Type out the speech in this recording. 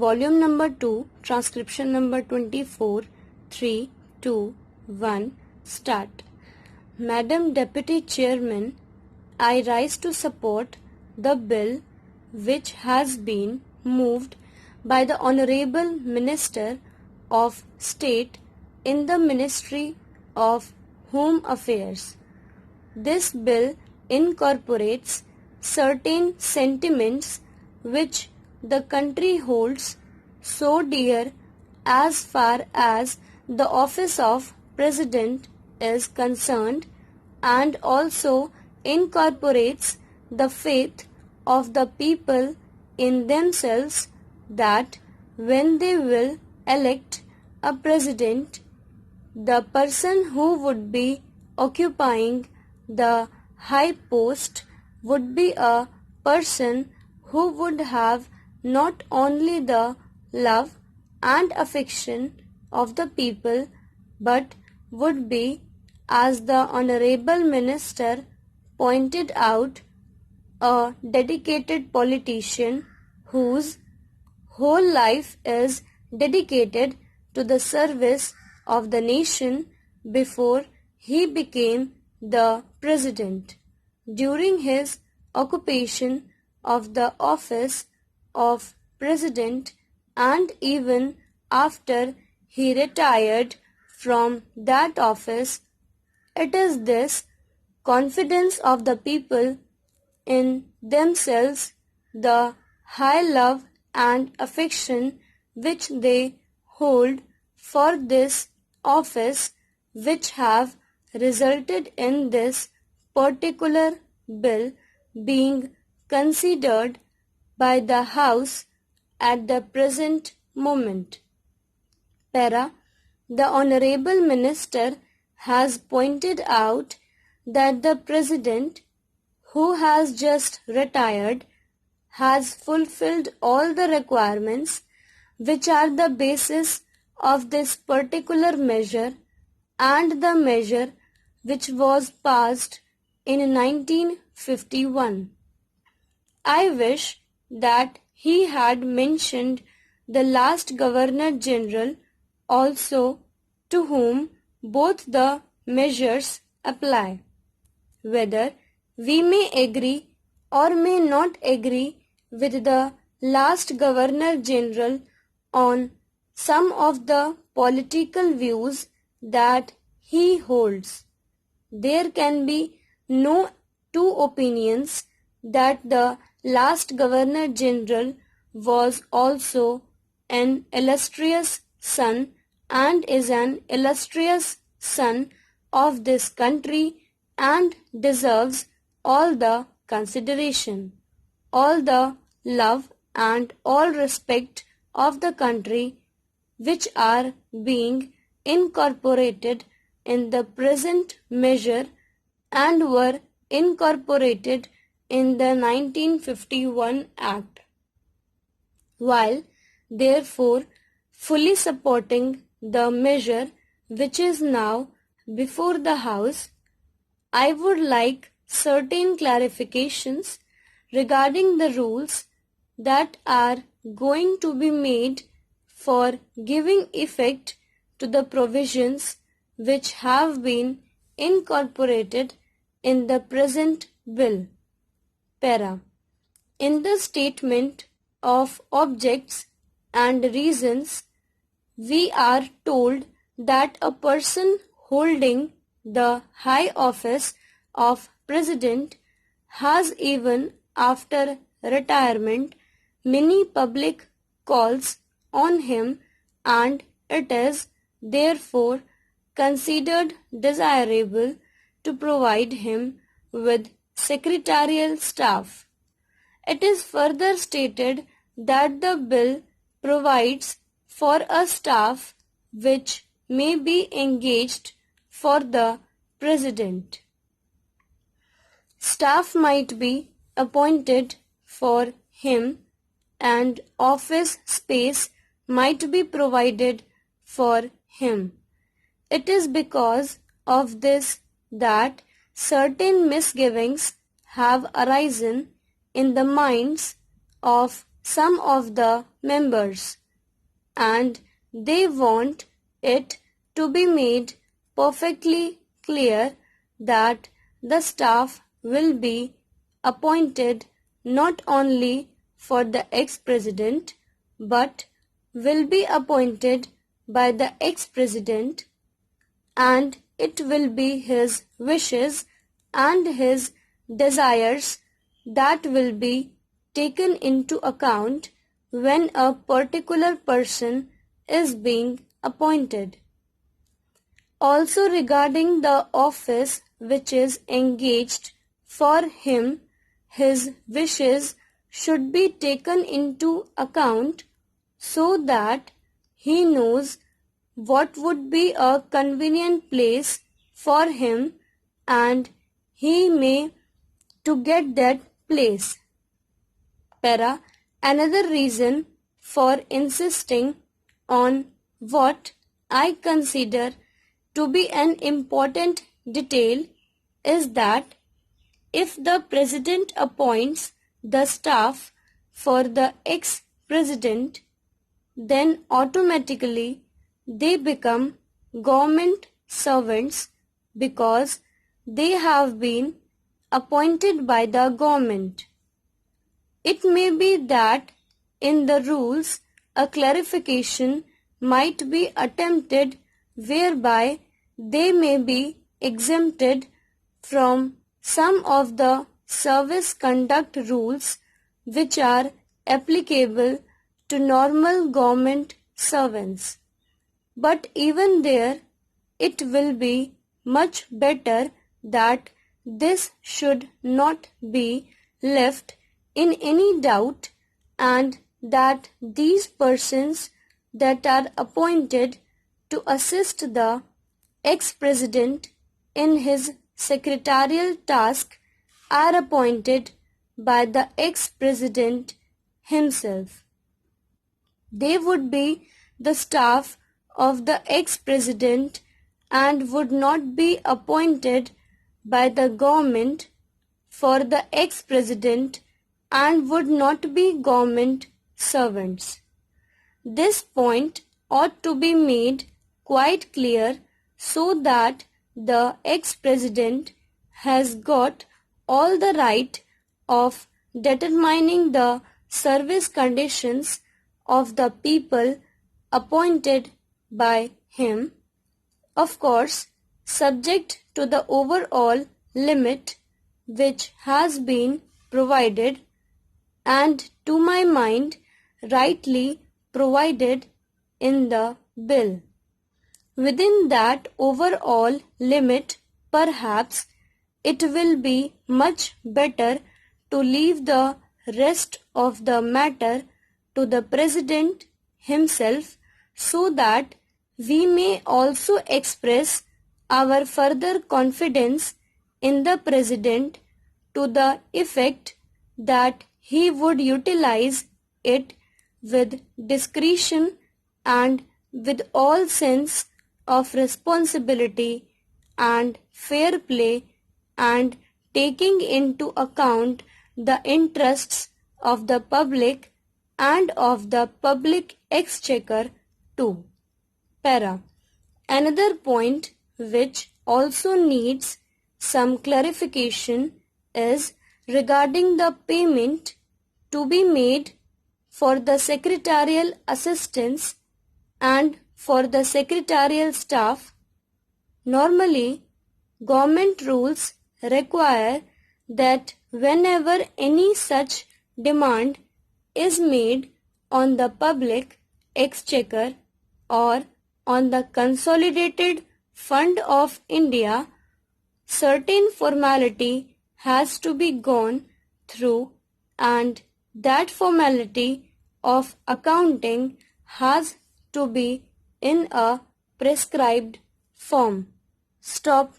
volume number 2, transcription number 24, 3, 2, 1, start. Madam Deputy Chairman, I rise to support the bill which has been moved by the Honorable Minister of State in the Ministry of Home Affairs. This bill incorporates certain sentiments which the country holds so dear as far as the office of President is concerned, and also incorporates the faith of the people in themselves that when they will elect a president, the person who would be occupying the high post would be a person who would have not only the love and affection of the people, but would be, as the Honorable Minister pointed out, a dedicated politician whose whole life is dedicated to the service of the nation before he became the president. During his occupation of the office of president and even after he retired from that office, it is this confidence of the people in themselves, the high love and affection which they hold for this office, which have resulted in this particular bill being considered by the House at the present moment. Para. The Honorable Minister has pointed out that the President, who has just retired, has fulfilled all the requirements which are the basis of this particular measure and the measure which was passed in 1951. I wish that he had mentioned the last Governor General also, to whom both the measures apply. Whether we may agree or may not agree with the last Governor General on some of the political views that he holds, there can be no two opinions that the last Governor General was also an illustrious son and is an illustrious son of this country and deserves all the consideration, all the love and all respect of the country which are being incorporated in the present measure and were incorporated in the 1951 Act. While therefore fully supporting the measure which is now before the House, I would like certain clarifications regarding the rules that are going to be made for giving effect to the provisions which have been incorporated in the present bill. Para. In the statement of objects and reasons, we are told that a person holding the high office of president has, even after retirement, many public calls on him, and it is therefore considered desirable to provide him with secretarial staff. It is further stated that the bill provides for a staff which may be engaged for the president. Staff might be appointed for him and office space might be provided for him. It is because of this that certain misgivings have arisen in the minds of some of the members, and they want it to be made perfectly clear that the staff will be appointed not only for the ex-president but will be appointed by the ex-president, and it will be his wishes and his desires that will be taken into account when a particular person is being appointed. Also regarding the office which is engaged for him, his wishes should be taken into account so that he knows what would be a convenient place for him and he may to get that place. Para, another reason for insisting on what I consider to be an important detail is that if the president appoints the staff for the ex-president, then automatically they become government servants because they have been appointed by the government. It may be that in the rules a clarification might be attempted whereby they may be exempted from some of the service conduct rules which are applicable to normal government servants. But even there, it will be much better that this should not be left in any doubt and that these persons that are appointed to assist the ex-president in his secretarial task are appointed by the ex-president himself. They would be the staff of the ex-president and would not be appointed by the government for the ex-president and would not be government servants. This point ought to be made quite clear so that the ex-president has got all the right of determining the service conditions of the people appointed by him, of course subject to the overall limit which has been provided and to my mind rightly provided in the bill. Within that overall limit, perhaps it will be much better to leave the rest of the matter to the President himself so that we may also express our further confidence in the President to the effect that he would utilize it with discretion and with all sense of responsibility and fair play and taking into account the interests of the public and of the public exchequer too. Para. Another point which also needs some clarification is regarding the payment to be made for the secretarial assistants and for the secretarial staff. Normally, government rules require that whenever any such demand is made on the public exchequer or on the consolidated fund of India, certain formality has to be gone through and that formality of accounting has to be in a prescribed form. Stop